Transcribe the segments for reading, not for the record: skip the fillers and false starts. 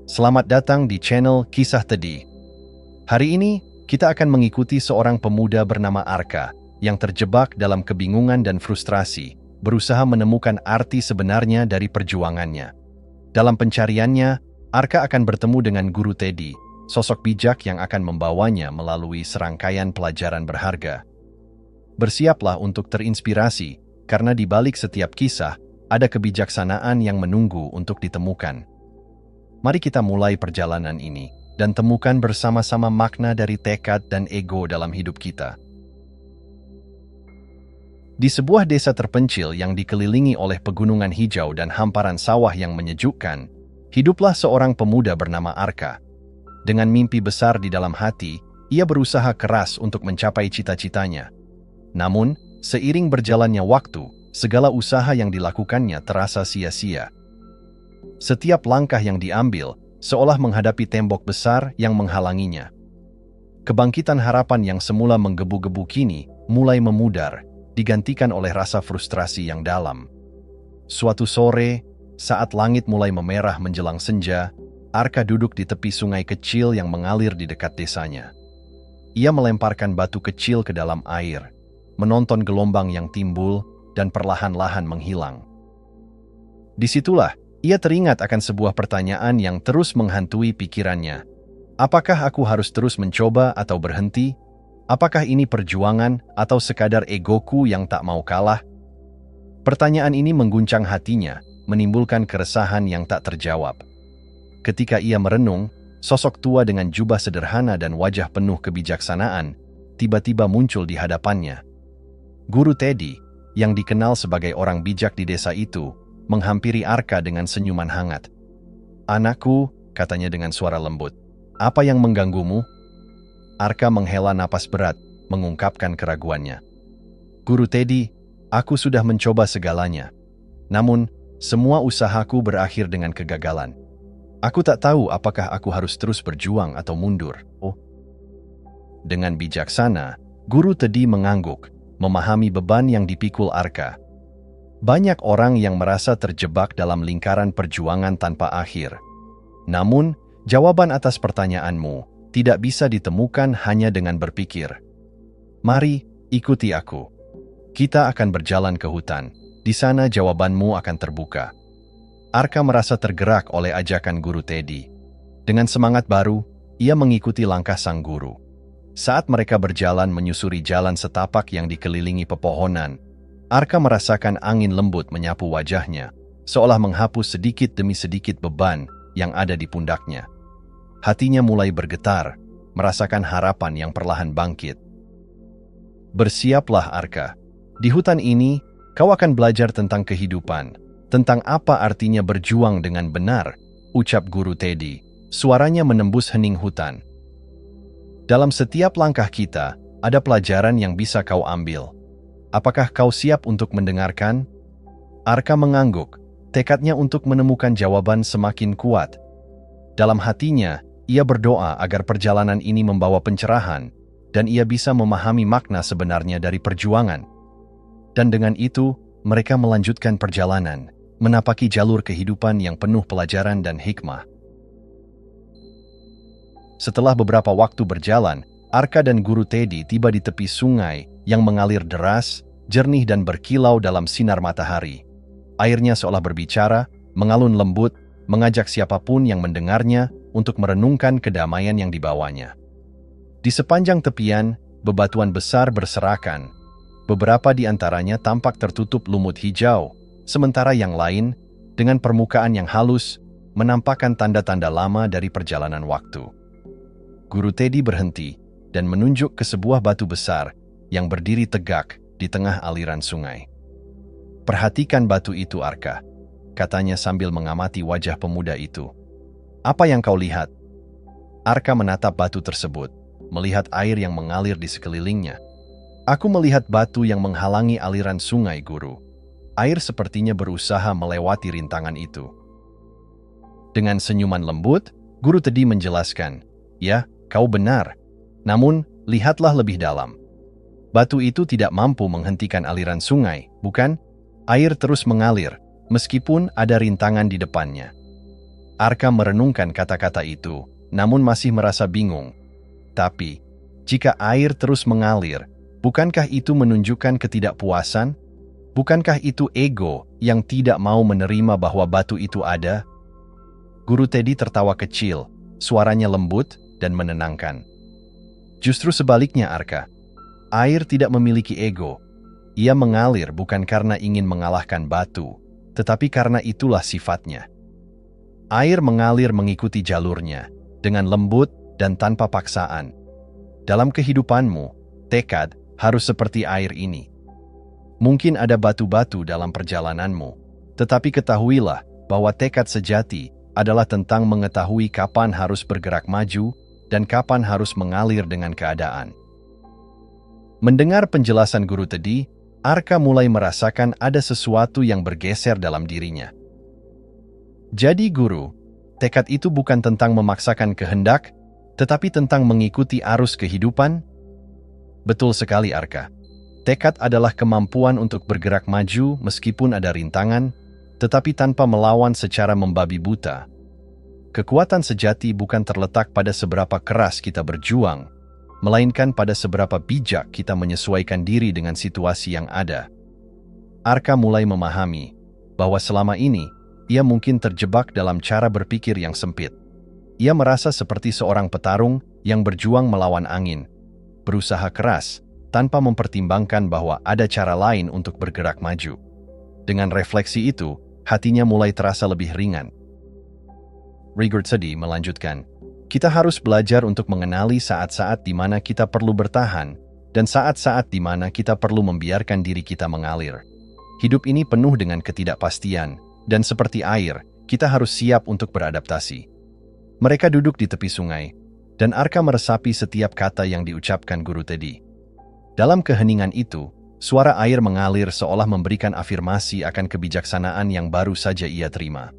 Selamat datang di channel Kisah Tedi. Hari ini, kita akan mengikuti seorang pemuda bernama Arka yang terjebak dalam kebingungan dan frustrasi, berusaha menemukan arti sebenarnya dari perjuangannya. Dalam pencariannya, Arka akan bertemu dengan Guru Tedi, sosok bijak yang akan membawanya melalui serangkaian pelajaran berharga. Bersiaplah untuk terinspirasi, karena di balik setiap kisah, ada kebijaksanaan yang menunggu untuk ditemukan. Mari kita mulai perjalanan ini dan temukan bersama-sama makna dari tekad dan ego dalam hidup kita. Di sebuah desa terpencil yang dikelilingi oleh pegunungan hijau dan hamparan sawah yang menyejukkan, hiduplah seorang pemuda bernama Arka. Dengan mimpi besar di dalam hati, ia berusaha keras untuk mencapai cita-citanya. Namun, seiring berjalannya waktu, segala usaha yang dilakukannya terasa sia-sia. Setiap langkah yang diambil seolah menghadapi tembok besar yang menghalanginya. Kebangkitan harapan yang semula menggebu-gebu kini mulai memudar, digantikan oleh rasa frustrasi yang dalam. Suatu sore, saat langit mulai memerah menjelang senja, Arka duduk di tepi sungai kecil yang mengalir di dekat desanya. Ia melemparkan batu kecil ke dalam air, menonton gelombang yang timbul dan perlahan-lahan menghilang. Disitulah ia teringat akan sebuah pertanyaan yang terus menghantui pikirannya. Apakah aku harus terus mencoba atau berhenti? Apakah ini perjuangan atau sekadar egoku yang tak mau kalah? Pertanyaan ini mengguncang hatinya, menimbulkan keresahan yang tak terjawab. Ketika ia merenung, sosok tua dengan jubah sederhana dan wajah penuh kebijaksanaan tiba-tiba muncul di hadapannya. Guru Tedi, yang dikenal sebagai orang bijak di desa itu, menghampiri Arka dengan senyuman hangat. "Anakku," katanya dengan suara lembut, "apa yang mengganggumu?" Arka menghela napas berat, mengungkapkan keraguannya. "Guru Tedi, aku sudah mencoba segalanya. Namun, semua usahaku berakhir dengan kegagalan. Aku tak tahu apakah aku harus terus berjuang atau mundur." Oh. Dengan bijaksana, Guru Tedi mengangguk, memahami beban yang dipikul Arka. Banyak orang yang merasa terjebak dalam lingkaran perjuangan tanpa akhir. Namun, jawaban atas pertanyaanmu tidak bisa ditemukan hanya dengan berpikir. Mari, ikuti aku. Kita akan berjalan ke hutan. Di sana jawabanmu akan terbuka. Arka merasa tergerak oleh ajakan Guru Tedi. Dengan semangat baru, ia mengikuti langkah sang guru. Saat mereka berjalan menyusuri jalan setapak yang dikelilingi pepohonan, Arka merasakan angin lembut menyapu wajahnya, seolah menghapus sedikit demi sedikit beban yang ada di pundaknya. Hatinya mulai bergetar, merasakan harapan yang perlahan bangkit. "Bersiaplah, Arka. Di hutan ini, kau akan belajar tentang kehidupan, tentang apa artinya berjuang dengan benar," ucap Guru Tedi. Suaranya menembus hening hutan. "Dalam setiap langkah kita, ada pelajaran yang bisa kau ambil. Apakah kau siap untuk mendengarkan?" Arka mengangguk, tekadnya untuk menemukan jawaban semakin kuat. Dalam hatinya, ia berdoa agar perjalanan ini membawa pencerahan, dan ia bisa memahami makna sebenarnya dari perjuangan. Dan dengan itu, mereka melanjutkan perjalanan, menapaki jalur kehidupan yang penuh pelajaran dan hikmah. Setelah beberapa waktu berjalan, Arka dan Guru Tedi tiba di tepi sungai yang mengalir deras, jernih dan berkilau dalam sinar matahari. Airnya seolah berbicara, mengalun lembut, mengajak siapapun yang mendengarnya untuk merenungkan kedamaian yang dibawanya. Di sepanjang tepian, bebatuan besar berserakan. Beberapa di antaranya tampak tertutup lumut hijau, sementara yang lain, dengan permukaan yang halus, menampakkan tanda-tanda lama dari perjalanan waktu. Guru Tedi berhenti dan menunjuk ke sebuah batu besar yang berdiri tegak di tengah aliran sungai. "Perhatikan batu itu, Arka," katanya sambil mengamati wajah pemuda itu. "Apa yang kau lihat?" Arka menatap batu tersebut, melihat air yang mengalir di sekelilingnya. "Aku melihat batu yang menghalangi aliran sungai, Guru. Air sepertinya berusaha melewati rintangan itu." Dengan senyuman lembut, Guru Tedi menjelaskan, "Ya, kau benar. Namun, lihatlah lebih dalam. Batu itu tidak mampu menghentikan aliran sungai, bukan? Air terus mengalir, meskipun ada rintangan di depannya. Arka merenungkan kata-kata itu, namun masih merasa bingung. Tapi, jika air terus mengalir, bukankah itu menunjukkan ketidakpuasan? Bukankah itu ego yang tidak mau menerima bahwa batu itu ada? Guru Teddy tertawa kecil, suaranya lembut dan menenangkan. Justru sebaliknya, Arka. Air tidak memiliki ego. Ia mengalir bukan karena ingin mengalahkan batu, tetapi karena itulah sifatnya. Air mengalir mengikuti jalurnya, dengan lembut dan tanpa paksaan. Dalam kehidupanmu, tekad harus seperti air ini. Mungkin ada batu-batu dalam perjalananmu, tetapi ketahuilah bahwa tekad sejati adalah tentang mengetahui kapan harus bergerak maju dan kapan harus mengalir dengan keadaan. Mendengar penjelasan Guru Teddy, Arka mulai merasakan ada sesuatu yang bergeser dalam dirinya. Jadi guru, tekad itu bukan tentang memaksakan kehendak, tetapi tentang mengikuti arus kehidupan? Betul sekali, Arka. Tekad adalah kemampuan untuk bergerak maju meskipun ada rintangan, tetapi tanpa melawan secara membabi buta. Kekuatan sejati bukan terletak pada seberapa keras kita berjuang, melainkan pada seberapa bijak kita menyesuaikan diri dengan situasi yang ada. Arka mulai memahami bahwa selama ini ia mungkin terjebak dalam cara berpikir yang sempit. Ia merasa seperti seorang petarung yang berjuang melawan angin, berusaha keras tanpa mempertimbangkan bahwa ada cara lain untuk bergerak maju. Dengan refleksi itu, hatinya mulai terasa lebih ringan. Guru Teddy melanjutkan, kita harus belajar untuk mengenali saat-saat di mana kita perlu bertahan dan saat-saat di mana kita perlu membiarkan diri kita mengalir. Hidup ini penuh dengan ketidakpastian, dan seperti air, kita harus siap untuk beradaptasi. Mereka duduk di tepi sungai, dan Arka meresapi setiap kata yang diucapkan Guru Teddy. Dalam keheningan itu, suara air mengalir seolah memberikan afirmasi akan kebijaksanaan yang baru saja ia terima.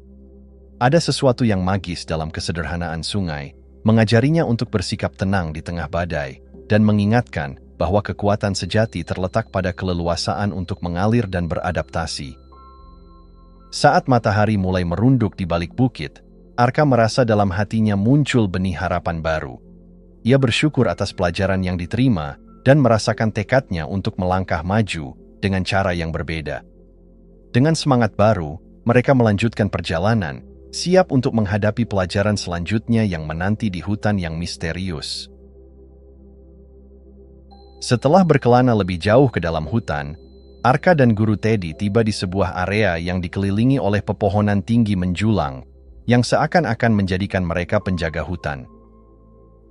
Ada sesuatu yang magis dalam kesederhanaan sungai, mengajarinya untuk bersikap tenang di tengah badai, dan mengingatkan bahwa kekuatan sejati terletak pada keleluasaan untuk mengalir dan beradaptasi. Saat matahari mulai merunduk di balik bukit, Arka merasa dalam hatinya muncul benih harapan baru. Ia bersyukur atas pelajaran yang diterima dan merasakan tekadnya untuk melangkah maju dengan cara yang berbeda. Dengan semangat baru, mereka melanjutkan perjalanan, siap untuk menghadapi pelajaran selanjutnya yang menanti di hutan yang misterius. Setelah berkelana lebih jauh ke dalam hutan, Arka dan Guru Teddy tiba di sebuah area yang dikelilingi oleh pepohonan tinggi menjulang, yang seakan-akan menjadikan mereka penjaga hutan.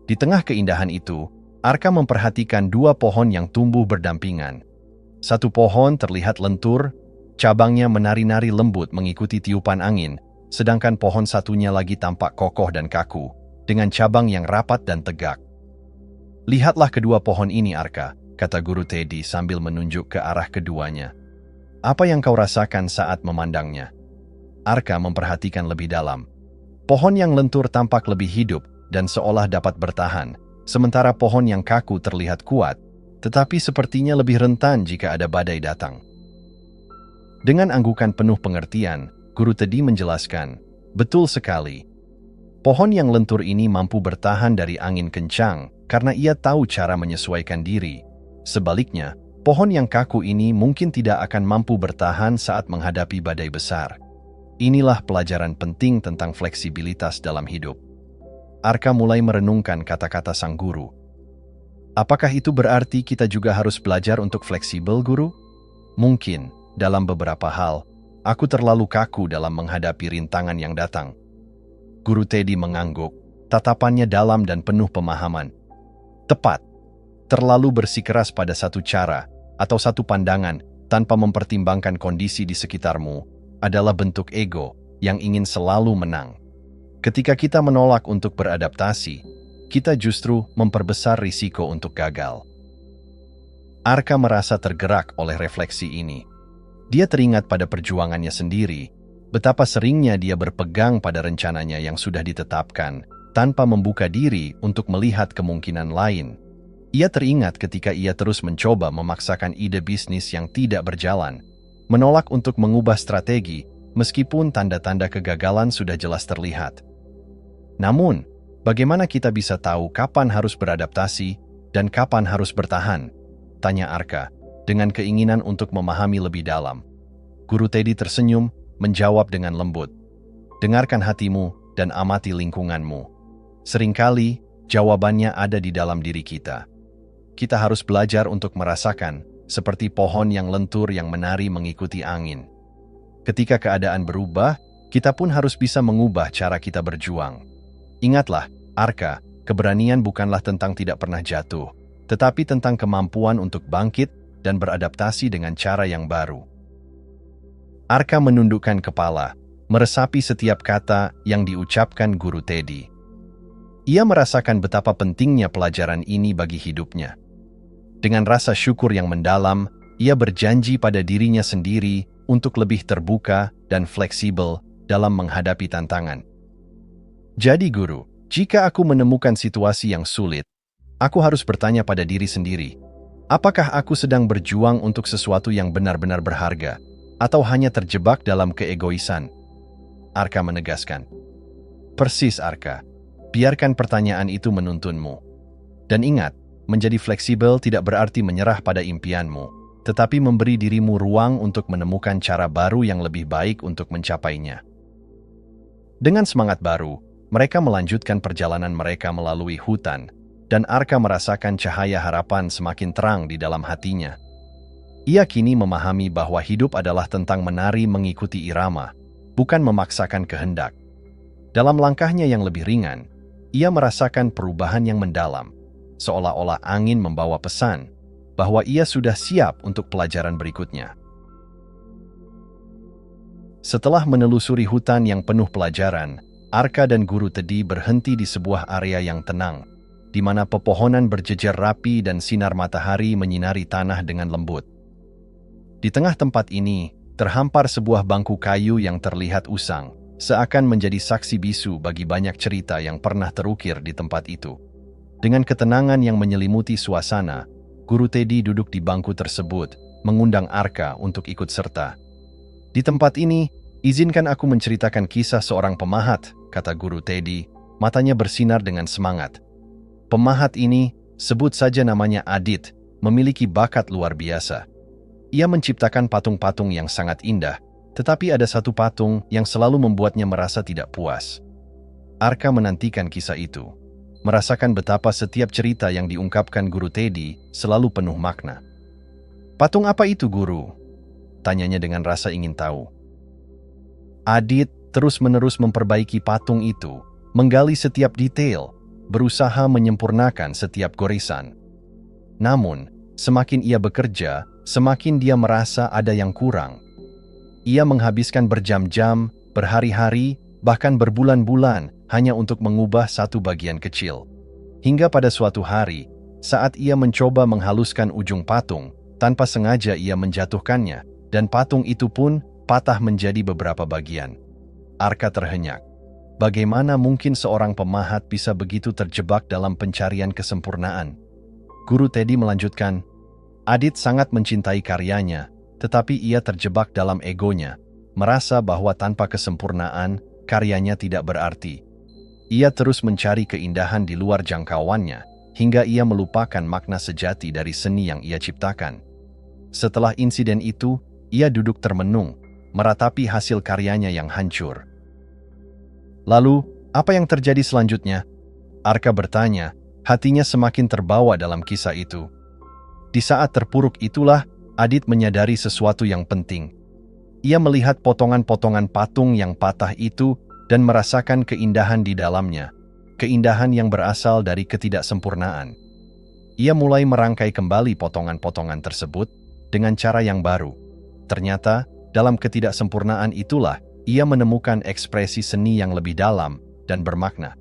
Di tengah keindahan itu, Arka memperhatikan dua pohon yang tumbuh berdampingan. Satu pohon terlihat lentur, cabangnya menari-nari lembut mengikuti tiupan angin, sedangkan pohon satunya lagi tampak kokoh dan kaku, dengan cabang yang rapat dan tegak. Lihatlah kedua pohon ini, Arka, kata Guru Teddy sambil menunjuk ke arah keduanya. Apa yang kau rasakan saat memandangnya? Arka memperhatikan lebih dalam. Pohon yang lentur tampak lebih hidup dan seolah dapat bertahan, sementara pohon yang kaku terlihat kuat, tetapi sepertinya lebih rentan jika ada badai datang. Dengan anggukan penuh pengertian, Guru Teddy menjelaskan, betul sekali. Pohon yang lentur ini mampu bertahan dari angin kencang karena ia tahu cara menyesuaikan diri. Sebaliknya, pohon yang kaku ini mungkin tidak akan mampu bertahan saat menghadapi badai besar. Inilah pelajaran penting tentang fleksibilitas dalam hidup. Arka mulai merenungkan kata-kata sang guru. Apakah itu berarti kita juga harus belajar untuk fleksibel, Guru? Mungkin, dalam beberapa hal, aku terlalu kaku dalam menghadapi rintangan yang datang. Guru Teddy mengangguk, tatapannya dalam dan penuh pemahaman. Tepat. Terlalu bersikeras pada satu cara atau satu pandangan tanpa mempertimbangkan kondisi di sekitarmu adalah bentuk ego yang ingin selalu menang. Ketika kita menolak untuk beradaptasi, kita justru memperbesar risiko untuk gagal. Arka merasa tergerak oleh refleksi ini. Dia teringat pada perjuangannya sendiri, betapa seringnya dia berpegang pada rencananya yang sudah ditetapkan, tanpa membuka diri untuk melihat kemungkinan lain. Ia teringat ketika ia terus mencoba memaksakan ide bisnis yang tidak berjalan, menolak untuk mengubah strategi, meskipun tanda-tanda kegagalan sudah jelas terlihat. Namun, bagaimana kita bisa tahu kapan harus beradaptasi dan kapan harus bertahan? Tanya Arka, dengan keinginan untuk memahami lebih dalam. Guru Teddy tersenyum, menjawab dengan lembut. Dengarkan hatimu dan amati lingkunganmu. Seringkali, jawabannya ada di dalam diri kita. Kita harus belajar untuk merasakan, seperti pohon yang lentur yang menari mengikuti angin. Ketika keadaan berubah, kita pun harus bisa mengubah cara kita berjuang. Ingatlah, Arka, keberanian bukanlah tentang tidak pernah jatuh, tetapi tentang kemampuan untuk bangkit dan beradaptasi dengan cara yang baru. Arka menundukkan kepala, meresapi setiap kata yang diucapkan Guru Teddy. Ia merasakan betapa pentingnya pelajaran ini bagi hidupnya. Dengan rasa syukur yang mendalam, ia berjanji pada dirinya sendiri untuk lebih terbuka dan fleksibel dalam menghadapi tantangan. Jadi guru, jika aku menemukan situasi yang sulit, aku harus bertanya pada diri sendiri, apakah aku sedang berjuang untuk sesuatu yang benar-benar berharga, atau hanya terjebak dalam keegoisan? Arka menegaskan. Persis Arka, biarkan pertanyaan itu menuntunmu. Dan ingat, menjadi fleksibel tidak berarti menyerah pada impianmu, tetapi memberi dirimu ruang untuk menemukan cara baru yang lebih baik untuk mencapainya. Dengan semangat baru, mereka melanjutkan perjalanan mereka melalui hutan, dan Arka merasakan cahaya harapan semakin terang di dalam hatinya. Ia kini memahami bahwa hidup adalah tentang menari mengikuti irama, bukan memaksakan kehendak. Dalam langkahnya yang lebih ringan, ia merasakan perubahan yang mendalam, seolah-olah angin membawa pesan bahwa ia sudah siap untuk pelajaran berikutnya. Setelah menelusuri hutan yang penuh pelajaran, Arka dan Guru Teddy berhenti di sebuah area yang tenang, di mana pepohonan berjejer rapi dan sinar matahari menyinari tanah dengan lembut. Di tengah tempat ini, terhampar sebuah bangku kayu yang terlihat usang, seakan menjadi saksi bisu bagi banyak cerita yang pernah terukir di tempat itu. Dengan ketenangan yang menyelimuti suasana, Guru Teddy duduk di bangku tersebut, mengundang Arka untuk ikut serta. Di tempat ini, izinkan aku menceritakan kisah seorang pemahat, kata Guru Teddy, matanya bersinar dengan semangat. Pemahat ini, sebut saja namanya Adit, memiliki bakat luar biasa. Ia menciptakan patung-patung yang sangat indah, tetapi ada satu patung yang selalu membuatnya merasa tidak puas. Arka menantikan kisah itu, merasakan betapa setiap cerita yang diungkapkan Guru Teddy selalu penuh makna. Patung apa itu, Guru? Tanyanya dengan rasa ingin tahu. Adit terus-menerus memperbaiki patung itu, menggali setiap detail, berusaha menyempurnakan setiap goresan. Namun, semakin ia bekerja, semakin dia merasa ada yang kurang. Ia menghabiskan berjam-jam, berhari-hari, bahkan berbulan-bulan hanya untuk mengubah satu bagian kecil. Hingga pada suatu hari, saat ia mencoba menghaluskan ujung patung, tanpa sengaja ia menjatuhkannya, dan patung itu pun patah menjadi beberapa bagian. Arka terhenyak. Bagaimana mungkin seorang pemahat bisa begitu terjebak dalam pencarian kesempurnaan? Guru Teddy melanjutkan, Adit sangat mencintai karyanya, tetapi ia terjebak dalam egonya, merasa bahwa tanpa kesempurnaan, karyanya tidak berarti. Ia terus mencari keindahan di luar jangkauannya, hingga ia melupakan makna sejati dari seni yang ia ciptakan. Setelah insiden itu, ia duduk termenung, meratapi hasil karyanya yang hancur. Lalu, apa yang terjadi selanjutnya? Arka bertanya, hatinya semakin terbawa dalam kisah itu. Di saat terpuruk itulah, Adit menyadari sesuatu yang penting. Ia melihat potongan-potongan patung yang patah itu dan merasakan keindahan di dalamnya, keindahan yang berasal dari ketidaksempurnaan. Ia mulai merangkai kembali potongan-potongan tersebut dengan cara yang baru. Ternyata, dalam ketidaksempurnaan itulah ia menemukan ekspresi seni yang lebih dalam dan bermakna.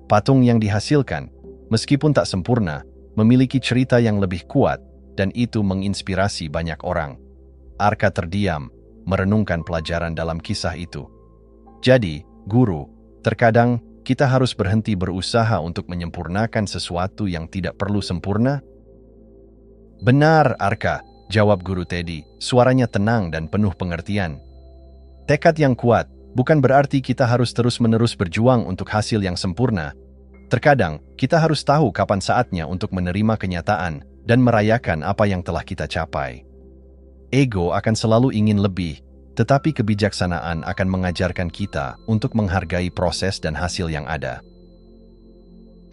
Patung yang dihasilkan, meskipun tak sempurna, memiliki cerita yang lebih kuat, dan itu menginspirasi banyak orang. Arka terdiam, merenungkan pelajaran dalam kisah itu. Jadi, Guru, terkadang kita harus berhenti berusaha untuk menyempurnakan sesuatu yang tidak perlu sempurna? Benar, Arka, jawab Guru Teddy, suaranya tenang dan penuh pengertian. Tekad yang kuat bukan berarti kita harus terus-menerus berjuang untuk hasil yang sempurna. Terkadang, kita harus tahu kapan saatnya untuk menerima kenyataan dan merayakan apa yang telah kita capai. Ego akan selalu ingin lebih, tetapi kebijaksanaan akan mengajarkan kita untuk menghargai proses dan hasil yang ada.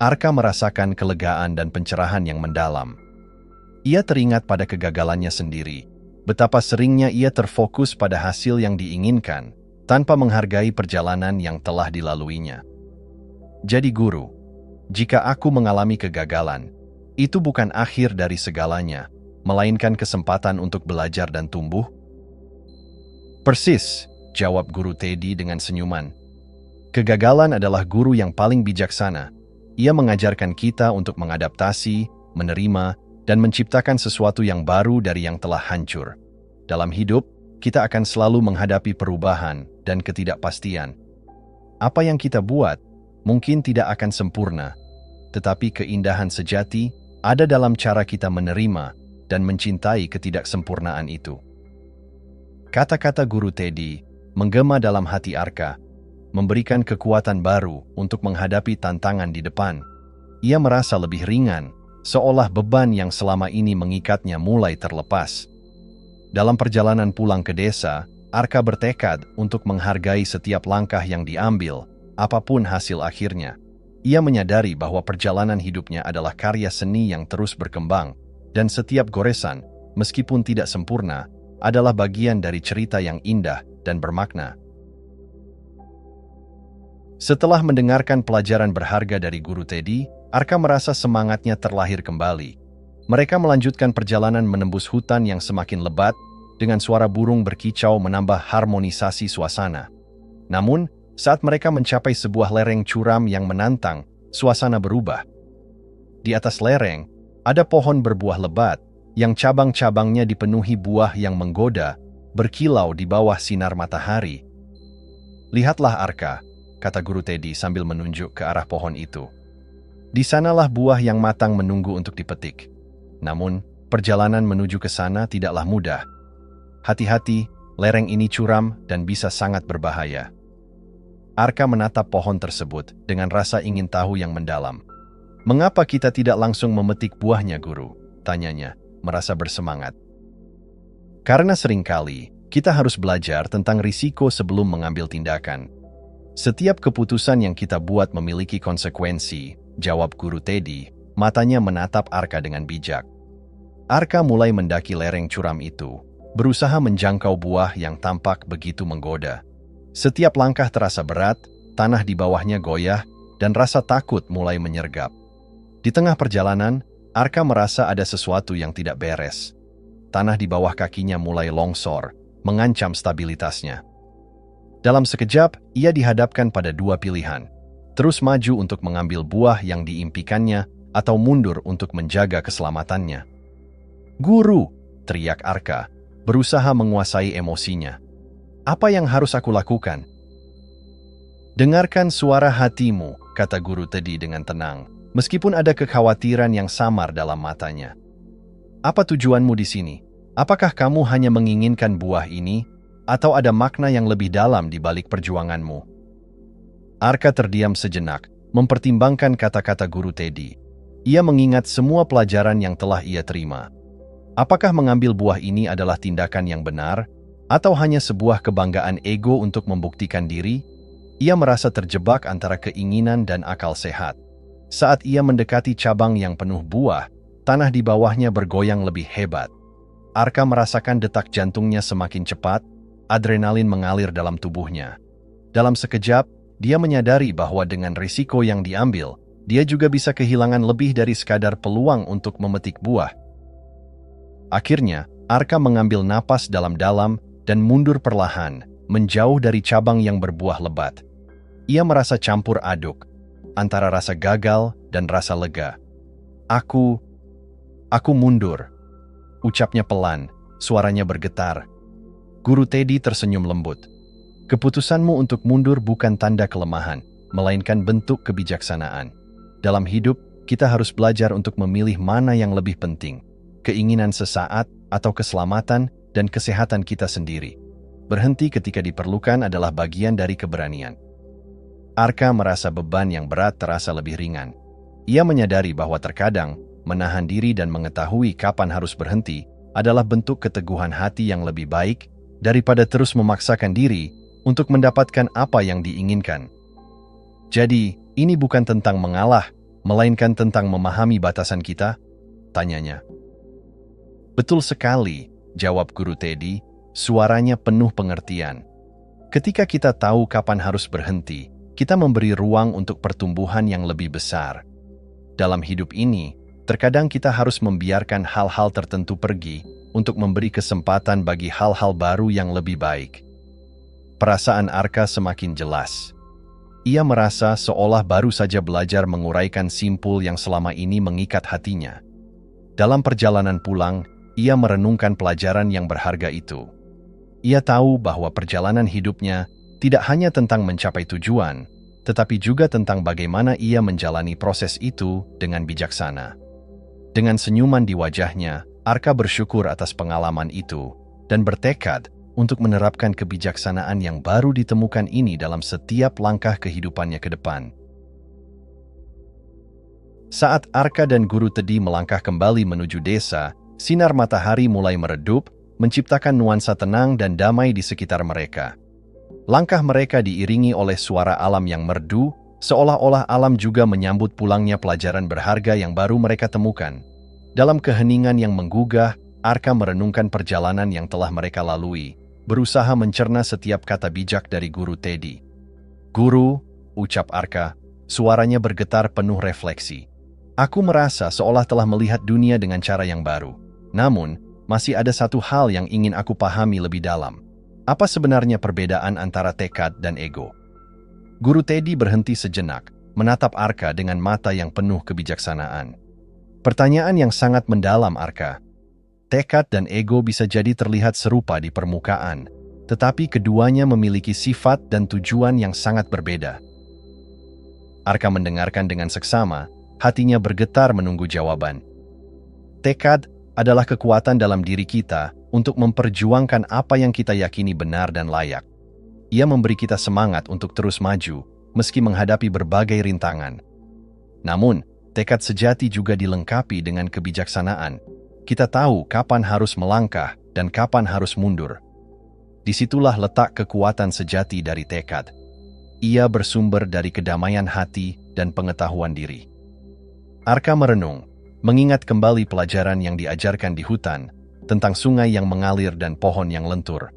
Arka merasakan kelegaan dan pencerahan yang mendalam. Ia teringat pada kegagalannya sendiri, betapa seringnya ia terfokus pada hasil yang diinginkan, tanpa menghargai perjalanan yang telah dilaluinya. Jadi guru, jika aku mengalami kegagalan, itu bukan akhir dari segalanya, melainkan kesempatan untuk belajar dan tumbuh? Persis, jawab guru Teddy dengan senyuman. Kegagalan adalah guru yang paling bijaksana. Ia mengajarkan kita untuk mengadaptasi, menerima, dan menciptakan sesuatu yang baru dari yang telah hancur. Dalam hidup, kita akan selalu menghadapi perubahan dan ketidakpastian. Apa yang kita buat mungkin tidak akan sempurna, tetapi keindahan sejati ada dalam cara kita menerima dan mencintai ketidaksempurnaan itu. Kata-kata guru Teddy menggema dalam hati Arka, memberikan kekuatan baru untuk menghadapi tantangan di depan. Ia merasa lebih ringan, seolah beban yang selama ini mengikatnya mulai terlepas. Dalam perjalanan pulang ke desa, Arka bertekad untuk menghargai setiap langkah yang diambil, apapun hasil akhirnya. Ia menyadari bahwa perjalanan hidupnya adalah karya seni yang terus berkembang, dan setiap goresan, meskipun tidak sempurna, adalah bagian dari cerita yang indah dan bermakna. Setelah mendengarkan pelajaran berharga dari guru Teddy, Arka merasa semangatnya terlahir kembali. Mereka melanjutkan perjalanan menembus hutan yang semakin lebat, dengan suara burung berkicau menambah harmonisasi suasana. Namun, saat mereka mencapai sebuah lereng curam yang menantang, suasana berubah. Di atas lereng, ada pohon berbuah lebat, yang cabang-cabangnya dipenuhi buah yang menggoda, berkilau di bawah sinar matahari. Lihatlah Arka, kata guru Teddy sambil menunjuk ke arah pohon itu. Di sanalah buah yang matang menunggu untuk dipetik. Namun, perjalanan menuju ke sana tidaklah mudah. Hati-hati, lereng ini curam dan bisa sangat berbahaya. Arka menatap pohon tersebut dengan rasa ingin tahu yang mendalam. Mengapa kita tidak langsung memetik buahnya, guru? Tanyanya, merasa bersemangat. Karena seringkali, kita harus belajar tentang risiko sebelum mengambil tindakan. Setiap keputusan yang kita buat memiliki konsekuensi, jawab guru Teddy, matanya menatap Arka dengan bijak. Arka mulai mendaki lereng curam itu, berusaha menjangkau buah yang tampak begitu menggoda. Setiap langkah terasa berat, tanah di bawahnya goyah, dan rasa takut mulai menyergap. Di tengah perjalanan, Arka merasa ada sesuatu yang tidak beres. Tanah di bawah kakinya mulai longsor, mengancam stabilitasnya. Dalam sekejap, ia dihadapkan pada dua pilihan. Terus maju untuk mengambil buah yang diimpikannya, atau mundur untuk menjaga keselamatannya. "Guru!" teriak Arka, berusaha menguasai emosinya. "Apa yang harus aku lakukan?" "Dengarkan suara hatimu," kata guru Teddy dengan tenang, meskipun ada kekhawatiran yang samar dalam matanya. "Apa tujuanmu di sini? Apakah kamu hanya menginginkan buah ini, atau ada makna yang lebih dalam di balik perjuanganmu?" Arka terdiam sejenak, mempertimbangkan kata-kata guru Teddy. Ia mengingat semua pelajaran yang telah ia terima. Apakah mengambil buah ini adalah tindakan yang benar, atau hanya sebuah kebanggaan ego untuk membuktikan diri? Ia merasa terjebak antara keinginan dan akal sehat. Saat ia mendekati cabang yang penuh buah, tanah di bawahnya bergoyang lebih hebat. Arka merasakan detak jantungnya semakin cepat, adrenalin mengalir dalam tubuhnya. Dalam sekejap, dia menyadari bahwa dengan risiko yang diambil, dia juga bisa kehilangan lebih dari sekadar peluang untuk memetik buah. Akhirnya, Arka mengambil napas dalam-dalam dan mundur perlahan, menjauh dari cabang yang berbuah lebat. Ia merasa campur aduk, antara rasa gagal dan rasa lega. Aku mundur," ucapnya pelan, suaranya bergetar. Guru Teddy tersenyum lembut. "Keputusanmu untuk mundur bukan tanda kelemahan, melainkan bentuk kebijaksanaan. Dalam hidup, kita harus belajar untuk memilih mana yang lebih penting, keinginan sesaat atau keselamatan dan kesehatan kita sendiri. Berhenti ketika diperlukan adalah bagian dari keberanian. Arka merasa beban yang berat terasa lebih ringan. Ia menyadari bahwa terkadang menahan diri dan mengetahui kapan harus berhenti adalah bentuk keteguhan hati yang lebih baik daripada terus memaksakan diri untuk mendapatkan apa yang diinginkan. Jadi, ini bukan tentang mengalah, melainkan tentang memahami batasan kita? Tanyanya. Betul sekali, jawab Guru Teddy, suaranya penuh pengertian. Ketika kita tahu kapan harus berhenti, kita memberi ruang untuk pertumbuhan yang lebih besar. Dalam hidup ini, terkadang kita harus membiarkan hal-hal tertentu pergi untuk memberi kesempatan bagi hal-hal baru yang lebih baik. Perasaan Arka semakin jelas. Ia merasa seolah baru saja belajar menguraikan simpul yang selama ini mengikat hatinya. Dalam perjalanan pulang, ia merenungkan pelajaran yang berharga itu. Ia tahu bahwa perjalanan hidupnya tidak hanya tentang mencapai tujuan, tetapi juga tentang bagaimana ia menjalani proses itu dengan bijaksana. Dengan senyuman di wajahnya, Arka bersyukur atas pengalaman itu dan bertekad untuk menerapkan kebijaksanaan yang baru ditemukan ini dalam setiap langkah kehidupannya ke depan. Saat Arka dan Guru Teddy melangkah kembali menuju desa, sinar matahari mulai meredup, menciptakan nuansa tenang dan damai di sekitar mereka. Langkah mereka diiringi oleh suara alam yang merdu, seolah-olah alam juga menyambut pulangnya pelajaran berharga yang baru mereka temukan. Dalam keheningan yang menggugah, Arka merenungkan perjalanan yang telah mereka lalui, berusaha mencerna setiap kata bijak dari Guru Teddy. "Guru," ucap Arka, suaranya bergetar penuh refleksi. "Aku merasa seolah telah melihat dunia dengan cara yang baru. Namun, masih ada satu hal yang ingin aku pahami lebih dalam. Apa sebenarnya perbedaan antara tekad dan ego?" Guru Teddy berhenti sejenak, menatap Arka dengan mata yang penuh kebijaksanaan. Pertanyaan yang sangat mendalam, Arka. Tekad dan ego bisa jadi terlihat serupa di permukaan, tetapi keduanya memiliki sifat dan tujuan yang sangat berbeda. Arka mendengarkan dengan seksama, hatinya bergetar menunggu jawaban. Tekad adalah kekuatan dalam diri kita untuk memperjuangkan apa yang kita yakini benar dan layak. Ia memberi kita semangat untuk terus maju, meski menghadapi berbagai rintangan. Namun, tekad sejati juga dilengkapi dengan kebijaksanaan. Kita tahu kapan harus melangkah dan kapan harus mundur. Disitulah letak kekuatan sejati dari tekad. Ia bersumber dari kedamaian hati dan pengetahuan diri. Arka merenung, mengingat kembali pelajaran yang diajarkan di hutan, tentang sungai yang mengalir dan pohon yang lentur.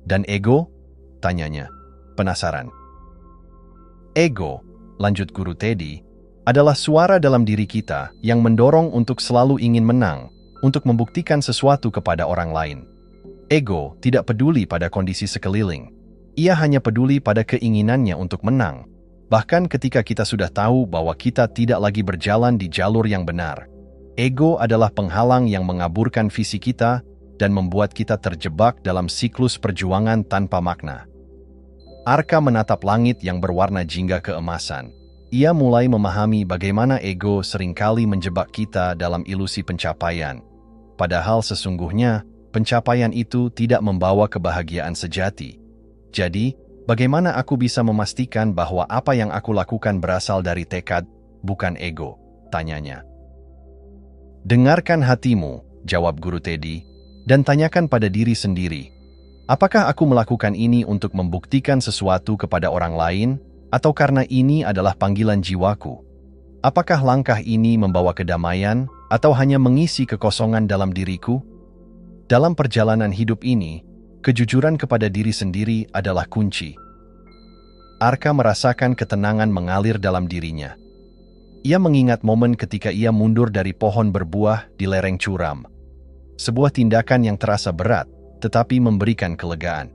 "Dan ego?" tanyanya, penasaran. "Ego," lanjut Guru Teddy, "adalah suara dalam diri kita yang mendorong untuk selalu ingin menang, untuk membuktikan sesuatu kepada orang lain. Ego tidak peduli pada kondisi sekeliling. Ia hanya peduli pada keinginannya untuk menang, bahkan ketika kita sudah tahu bahwa kita tidak lagi berjalan di jalur yang benar. Ego adalah penghalang yang mengaburkan visi kita dan membuat kita terjebak dalam siklus perjuangan tanpa makna." Arka menatap langit yang berwarna jingga keemasan. Ia mulai memahami bagaimana ego seringkali menjebak kita dalam ilusi pencapaian. Padahal sesungguhnya, pencapaian itu tidak membawa kebahagiaan sejati. Jadi, bagaimana aku bisa memastikan bahwa apa yang aku lakukan berasal dari tekad, bukan ego? Tanyanya. "Dengarkan hatimu," jawab Guru Teddy, "dan tanyakan pada diri sendiri. Apakah aku melakukan ini untuk membuktikan sesuatu kepada orang lain, atau karena ini adalah panggilan jiwaku? Apakah langkah ini membawa kedamaian, atau hanya mengisi kekosongan dalam diriku?" Dalam perjalanan hidup ini, kejujuran kepada diri sendiri adalah kunci. Arka merasakan ketenangan mengalir dalam dirinya. Ia mengingat momen ketika ia mundur dari pohon berbuah di lereng curam. Sebuah tindakan yang terasa berat, tetapi memberikan kelegaan.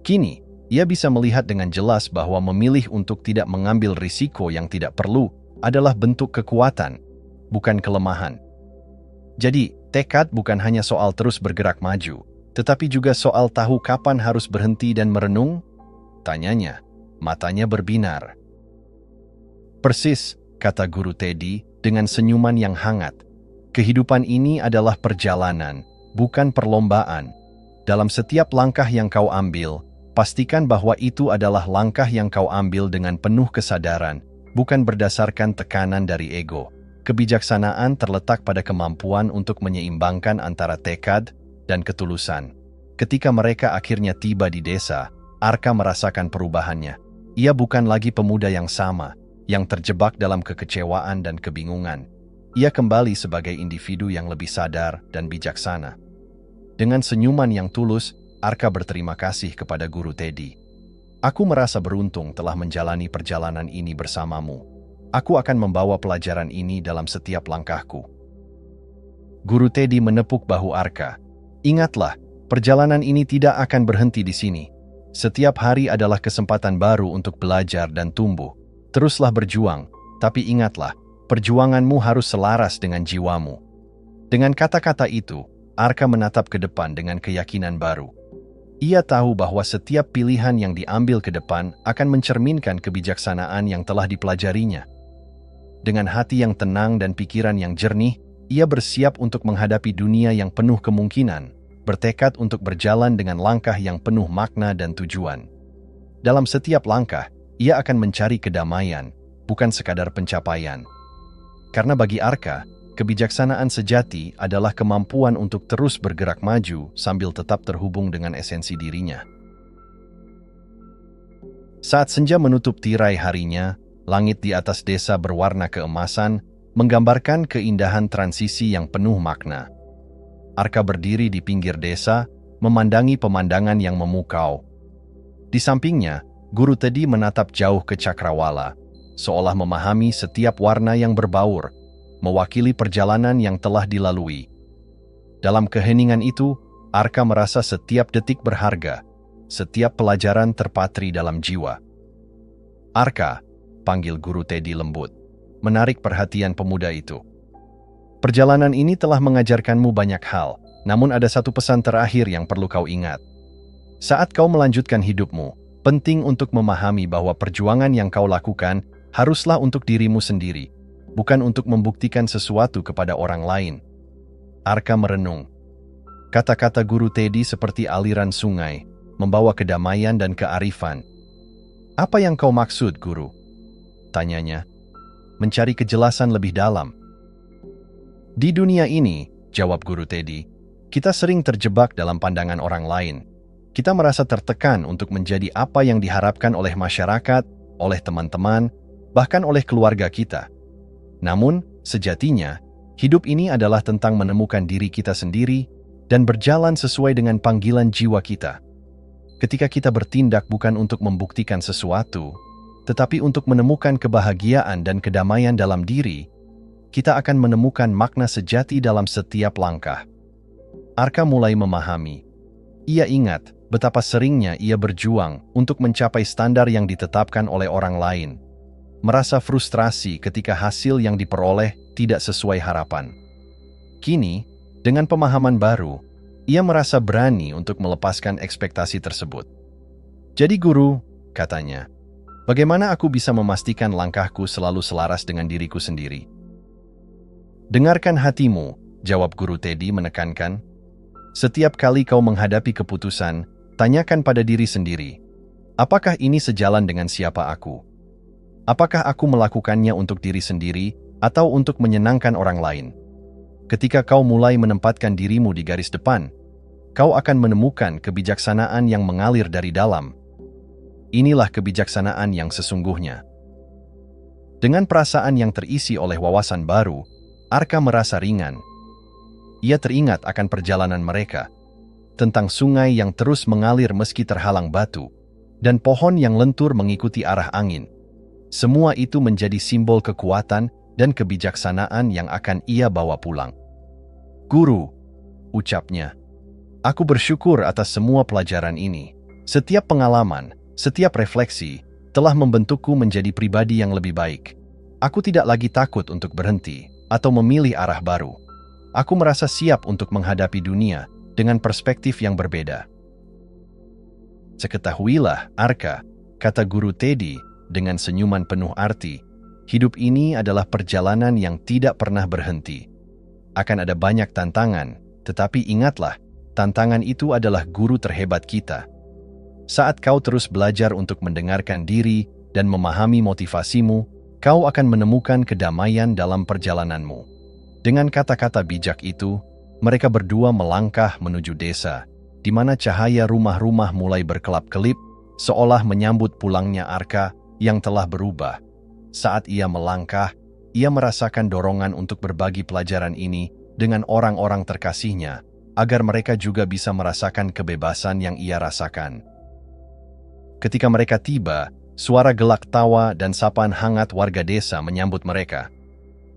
Kini, ia bisa melihat dengan jelas bahwa memilih untuk tidak mengambil risiko yang tidak perlu adalah bentuk kekuatan, bukan kelemahan. Jadi, tekad bukan hanya soal terus bergerak maju, tetapi juga soal tahu kapan harus berhenti dan merenung? Tanyanya, matanya berbinar. "Persis," kata Guru Teddy dengan senyuman yang hangat. "Kehidupan ini adalah perjalanan, bukan perlombaan. Dalam setiap langkah yang kau ambil, pastikan bahwa itu adalah langkah yang kau ambil dengan penuh kesadaran, bukan berdasarkan tekanan dari ego. Kebijaksanaan terletak pada kemampuan untuk menyeimbangkan antara tekad dan ketulusan. Ketika mereka akhirnya tiba di desa, Arka merasakan perubahannya. Ia bukan lagi pemuda yang sama, yang terjebak dalam kekecewaan dan kebingungan. Ia kembali sebagai individu yang lebih sadar dan bijaksana. Dengan senyuman yang tulus, Arka berterima kasih kepada Guru Teddy. Aku merasa beruntung telah menjalani perjalanan ini bersamamu. Aku akan membawa pelajaran ini dalam setiap langkahku. Guru Teddy menepuk bahu Arka. Ingatlah, perjalanan ini tidak akan berhenti di sini. Setiap hari adalah kesempatan baru untuk belajar dan tumbuh. Teruslah berjuang, tapi ingatlah, perjuanganmu harus selaras dengan jiwamu. Dengan kata-kata itu, Arka menatap ke depan dengan keyakinan baru. Ia tahu bahwa setiap pilihan yang diambil ke depan akan mencerminkan kebijaksanaan yang telah dipelajarinya. Dengan hati yang tenang dan pikiran yang jernih, ia bersiap untuk menghadapi dunia yang penuh kemungkinan, bertekad untuk berjalan dengan langkah yang penuh makna dan tujuan. Dalam setiap langkah, ia akan mencari kedamaian, bukan sekadar pencapaian. Karena bagi Arka, kebijaksanaan sejati adalah kemampuan untuk terus bergerak maju sambil tetap terhubung dengan esensi dirinya. Saat senja menutup tirai harinya, langit di atas desa berwarna keemasan, menggambarkan keindahan transisi yang penuh makna. Arka berdiri di pinggir desa, memandangi pemandangan yang memukau. Di sampingnya, Guru Teddy menatap jauh ke cakrawala, seolah memahami setiap warna yang berbaur, mewakili perjalanan yang telah dilalui. Dalam keheningan itu, Arka merasa setiap detik berharga, setiap pelajaran terpatri dalam jiwa. Arka, panggil Guru Teddy lembut, menarik perhatian pemuda itu. Perjalanan ini telah mengajarkanmu banyak hal, namun ada satu pesan terakhir yang perlu kau ingat. Saat kau melanjutkan hidupmu, penting untuk memahami bahwa perjuangan yang kau lakukan haruslah untuk dirimu sendiri, bukan untuk membuktikan sesuatu kepada orang lain. Arka merenung. Kata-kata Guru Teddy seperti aliran sungai, membawa kedamaian dan kearifan. Apa yang kau maksud, Guru? Tanyanya. Mencari kejelasan lebih dalam. Di dunia ini, jawab Guru Teddy, kita sering terjebak dalam pandangan orang lain. Kita merasa tertekan untuk menjadi apa yang diharapkan oleh masyarakat, oleh teman-teman, bahkan oleh keluarga kita. Namun, sejatinya, hidup ini adalah tentang menemukan diri kita sendiri dan berjalan sesuai dengan panggilan jiwa kita. Ketika kita bertindak bukan untuk membuktikan sesuatu, tetapi untuk menemukan kebahagiaan dan kedamaian dalam diri, kita akan menemukan makna sejati dalam setiap langkah. Arka mulai memahami. Ia ingat betapa seringnya ia berjuang untuk mencapai standar yang ditetapkan oleh orang lain. Merasa frustrasi ketika hasil yang diperoleh tidak sesuai harapan. Kini, dengan pemahaman baru, ia merasa berani untuk melepaskan ekspektasi tersebut. Jadi Guru, katanya, bagaimana aku bisa memastikan langkahku selalu selaras dengan diriku sendiri? Dengarkan hatimu, jawab Guru Teddy menekankan. Setiap kali kau menghadapi keputusan, tanyakan pada diri sendiri, apakah ini sejalan dengan siapa aku? Apakah aku melakukannya untuk diri sendiri atau untuk menyenangkan orang lain? Ketika kau mulai menempatkan dirimu di garis depan, kau akan menemukan kebijaksanaan yang mengalir dari dalam. Inilah kebijaksanaan yang sesungguhnya. Dengan perasaan yang terisi oleh wawasan baru, Arka merasa ringan. Ia teringat akan perjalanan mereka, tentang sungai yang terus mengalir meski terhalang batu, dan pohon yang lentur mengikuti arah angin. Semua itu menjadi simbol kekuatan dan kebijaksanaan yang akan ia bawa pulang. Guru, ucapnya, aku bersyukur atas semua pelajaran ini. Setiap pengalaman, setiap refleksi, telah membentukku menjadi pribadi yang lebih baik. Aku tidak lagi takut untuk berhenti atau memilih arah baru. Aku merasa siap untuk menghadapi dunia dengan perspektif yang berbeda. Seketahuilah, Arka, kata Guru Teddy dengan senyuman penuh arti, hidup ini adalah perjalanan yang tidak pernah berhenti. Akan ada banyak tantangan, tetapi ingatlah, tantangan itu adalah guru terhebat kita. Saat kau terus belajar untuk mendengarkan diri dan memahami motivasimu, kau akan menemukan kedamaian dalam perjalananmu. Dengan kata-kata bijak itu, mereka berdua melangkah menuju desa, di mana cahaya rumah-rumah mulai berkelap-kelip, seolah menyambut pulangnya Arka yang telah berubah. Saat ia melangkah, ia merasakan dorongan untuk berbagi pelajaran ini dengan orang-orang terkasihnya, agar mereka juga bisa merasakan kebebasan yang ia rasakan. Ketika mereka tiba, suara gelak tawa dan sapaan hangat warga desa menyambut mereka.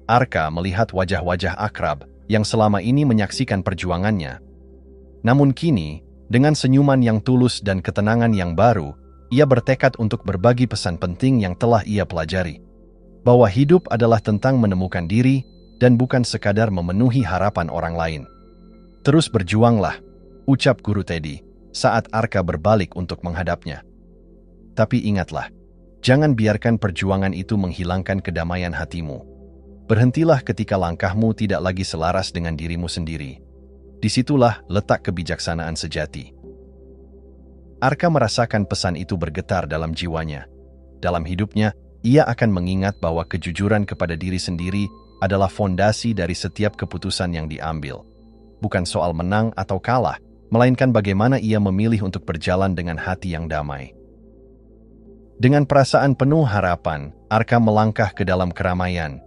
Arka melihat wajah-wajah akrab yang selama ini menyaksikan perjuangannya. Namun kini, dengan senyuman yang tulus dan ketenangan yang baru, ia bertekad untuk berbagi pesan penting yang telah ia pelajari. Bahwa hidup adalah tentang menemukan diri dan bukan sekadar memenuhi harapan orang lain. Terus berjuanglah, ucap Guru Teddy saat Arka berbalik untuk menghadapnya. Tapi ingatlah, jangan biarkan perjuangan itu menghilangkan kedamaian hatimu. Berhentilah ketika langkahmu tidak lagi selaras dengan dirimu sendiri. Disitulah letak kebijaksanaan sejati. Arka merasakan pesan itu bergetar dalam jiwanya. Dalam hidupnya, ia akan mengingat bahwa kejujuran kepada diri sendiri adalah fondasi dari setiap keputusan yang diambil. Bukan soal menang atau kalah, melainkan bagaimana ia memilih untuk berjalan dengan hati yang damai. Dengan perasaan penuh harapan, Arka melangkah ke dalam keramaian,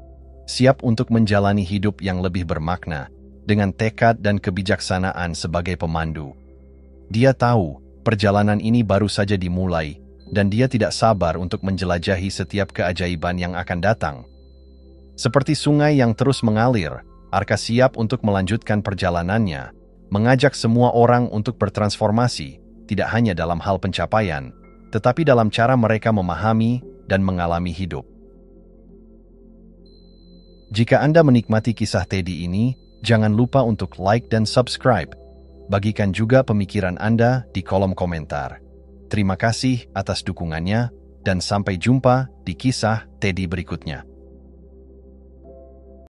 siap untuk menjalani hidup yang lebih bermakna, dengan tekad dan kebijaksanaan sebagai pemandu. Dia tahu, perjalanan ini baru saja dimulai, dan dia tidak sabar untuk menjelajahi setiap keajaiban yang akan datang. Seperti sungai yang terus mengalir, Arka siap untuk melanjutkan perjalanannya, mengajak semua orang untuk bertransformasi, tidak hanya dalam hal pencapaian, tetapi dalam cara mereka memahami dan mengalami hidup. Jika Anda menikmati kisah Teddy ini, jangan lupa untuk like dan subscribe. Bagikan juga pemikiran Anda di kolom komentar. Terima kasih atas dukungannya, dan sampai jumpa di kisah Teddy berikutnya.